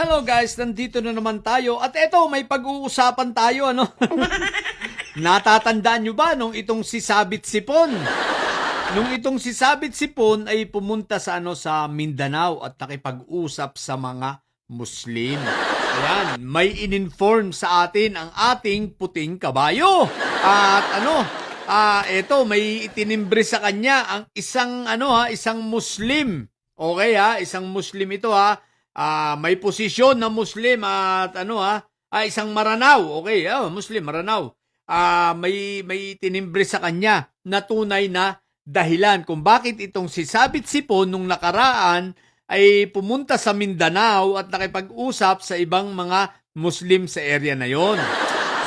Hello guys, nandito na naman tayo at eto may pag-uusapan tayo ano. Natatandaan nyo ba nung itong si Sabit Sipon? Nung itong si Sabit Sipon ay pumunta sa sa Mindanao at nakipag-usap sa mga Muslim. Ayan, may ininform sa atin ang ating puting kabayo. At eto may itinimbre sa kanya ang isang Muslim. Okay isang Muslim ito may posisyon na Muslim at isang Maranao. Okay, Muslim, Maranao. May tinimbre sa kanya na tunay na dahilan kung bakit itong si Sabit Sipon nung nakaraan ay pumunta sa Mindanao at nakipag-usap sa ibang mga Muslim sa area na yon.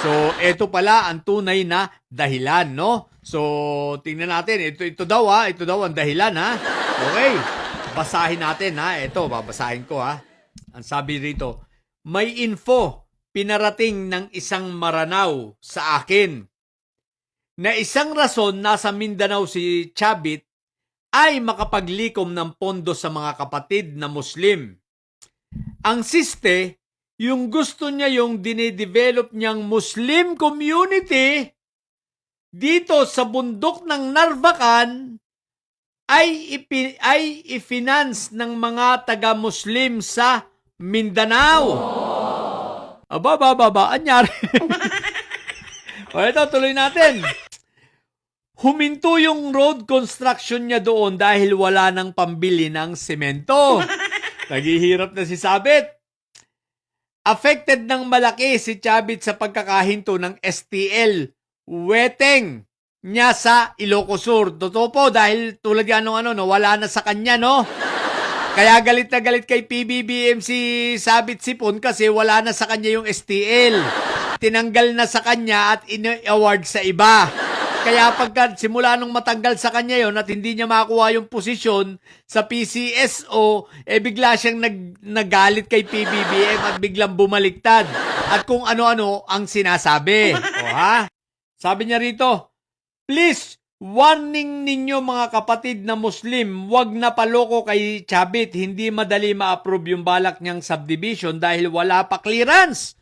So, ito pala ang tunay na dahilan, no? So, tingnan natin. Ito daw ang dahilan, ha? Okay. Basahin natin, ha? Ito, babasahin ko, ha? Ang sabi rito, may info pinarating ng isang Maranao sa akin na isang rason nasa Mindanao si Chabit ay makapaglikom ng pondo sa mga kapatid na Muslim. Ang siste, yung gusto niya yung dinedevelop niyang Muslim community dito sa bundok ng Narvacan ay i-finance ng mga taga-Muslim sa Mindanao. Anyari. O ito, tuloy natin. Huminto yung road construction niya doon dahil wala nang pambili ng semento. Naghihirap na si Sabit. Affected ng malaki si Chabit sa pagkakahinto ng STL weteng niya sa Ilocos Sur. Totoo po dahil tulad yan wala na sa kanya, no? Kaya galit na galit kay PBBM si Sabit Sipon kasi wala na sa kanya yung STL. Tinanggal na sa kanya at in-award sa iba. Kaya pagka simula nung matanggal sa kanya yon at hindi niya makuha yung posisyon sa PCSO, bigla siyang nagalit kay PBBM at biglang bumaliktad. At kung ano-ano ang sinasabi. Sabi niya rito, please, warning ninyo mga kapatid na Muslim, wag na paloko kay Chabit. Hindi madali ma-approve yung balak niyang subdivision dahil wala pa clearance.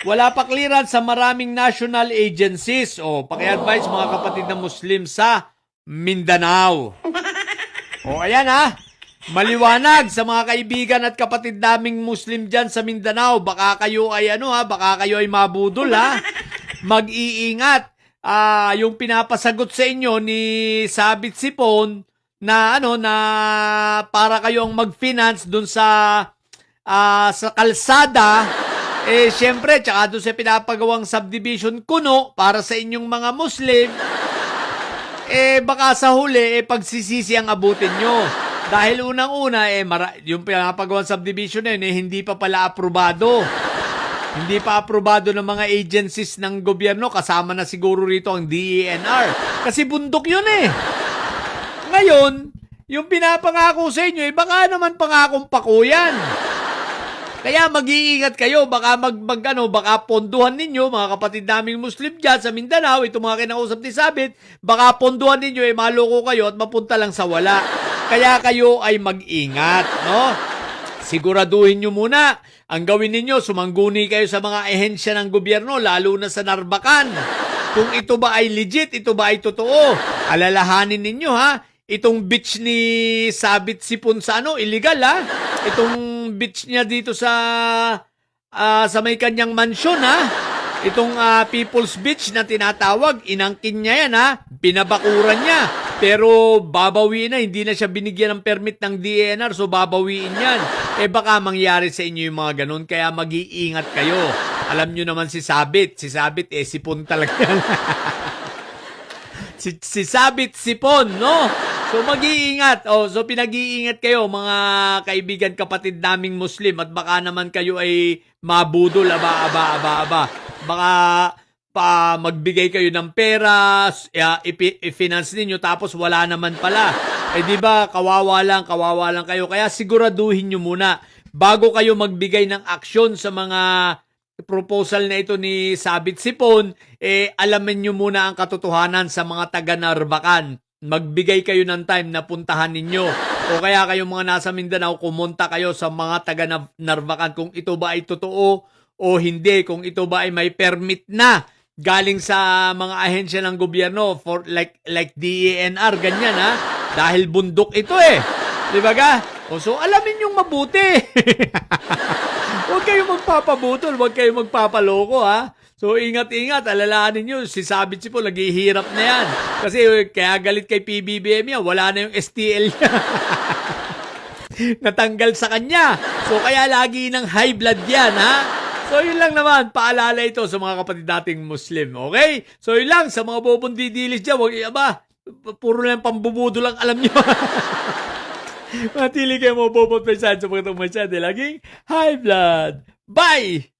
Wala pa clearance sa maraming national agencies. Paki-advise mga kapatid na Muslim sa Mindanao. Ayan Maliwanag sa mga kaibigan at kapatid naming Muslim dyan sa Mindanao. Baka kayo ay mabudol Mag-iingat. Yung pinapasagot sa inyo ni Sabit Sipon na para kayong mag-finance dun sa kalsada, syempre, tsaka doon sa pinapagawang subdivision kuno para sa inyong mga Muslim, baka sa huli, pagsisisi ang abutin nyo. Dahil unang-una, yung pinapagawang subdivision na yun, hindi pa pala aprobado. Hindi pa aprobado ng mga agencies ng gobyerno, kasama na siguro rito ang DENR. Kasi bundok yun Ngayon, yung pinapangako sa inyo, baka naman pangakong pako yan. Kaya mag-iingat kayo, baka baka ponduhan ninyo, mga kapatid naming Muslim dyan sa Mindanao, ito mga kinausap ni Sabit, baka ponduhan ninyo, maloko kayo at mapunta lang sa wala. Kaya kayo ay mag-ingat, no? Siguraduhin nyo muna, ang gawin ninyo, sumangguni kayo sa mga ehensya ng gobyerno, lalo na sa Narvacan. Kung ito ba ay legit, ito ba ay totoo, alalahanin ninyo itong beach ni Sabit Sipon sa illegal itong beach niya dito sa may kanyang mansyon itong People's Beach na tinatawag, inangkin niya yan binabakuran niya, pero babawiin na, hindi na siya binigyan ng permit ng DENR, so babawiin yan. Baka mangyari sa inyo yung mga ganun, kaya mag-iingat kayo. Alam nyo naman si Sabit Sipon talaga yan. si Sabit Sipon, no? So mag-iingat. So pinag-iingat kayo mga kaibigan kapatid naming Muslim at baka naman kayo ay mabudol Baka magbigay kayo ng pera, i-finance ninyo tapos wala naman pala. Di ba kawawa lang kayo. Kaya siguraduhin nyo muna bago kayo magbigay ng aksyon sa mga proposal na ito ni Sabit Sipon, alamin nyo muna ang katotohanan sa mga taga Narvacan. Magbigay kayo ng time na puntahan ninyo O kaya kayong mga nasa Mindanao, kumonta kayo sa mga taga Narvacan kung ito ba ay totoo o hindi, kung ito ba ay may permit na galing sa mga ahensya ng gobyerno for like DENR, ganyan ha. Dahil bundok ito eh. Di ba ka? O so alamin yung mabuti. Huwag kayong magpapabutol, huwag kayong magpapaloko ha. So ingat-ingat, alalahanin nyo, si Sabit po naghihirap na yan. Kasi kaya galit kay PBBM yan, wala na yung STL niya. Natanggal sa kanya. So kaya lagi ng high blood yan ha. So yun lang naman, paalala ito sa mga kapatid nating Muslim, okay? So yun lang, sa mga bubundidilis dyan, huwag puro lang pambubudo lang alam nyo. Matili kayo mo bubot pa sa mga itong masyade, laging high blood. Bye!